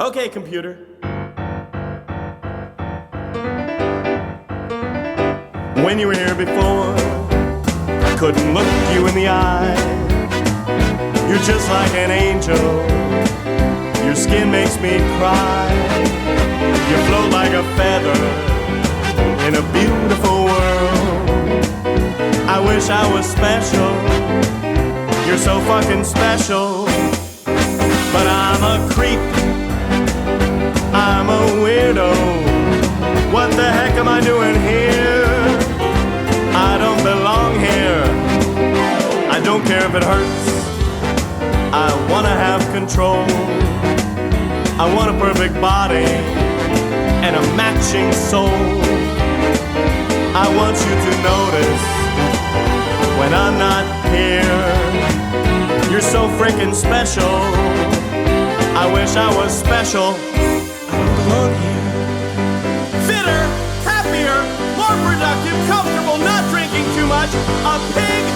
Okay, computer. When you were here before, I couldn't look you in the eye. You're just like an angel. Your skin makes me cry. You float like a feather in a beautiful world. I wish I was special. You're so fucking special. But I'm a creep. I'm a weirdo. What the heck am I doing here? I don't belong here. I don't care if it hurts. I wanna have control. I want a perfect body and a matching soul. I want you to notice when I'm not here. You're so freaking special. I wish I was special. I don't belong here. Fitter, happier, more productive, comfortable, not drinking too much. A pig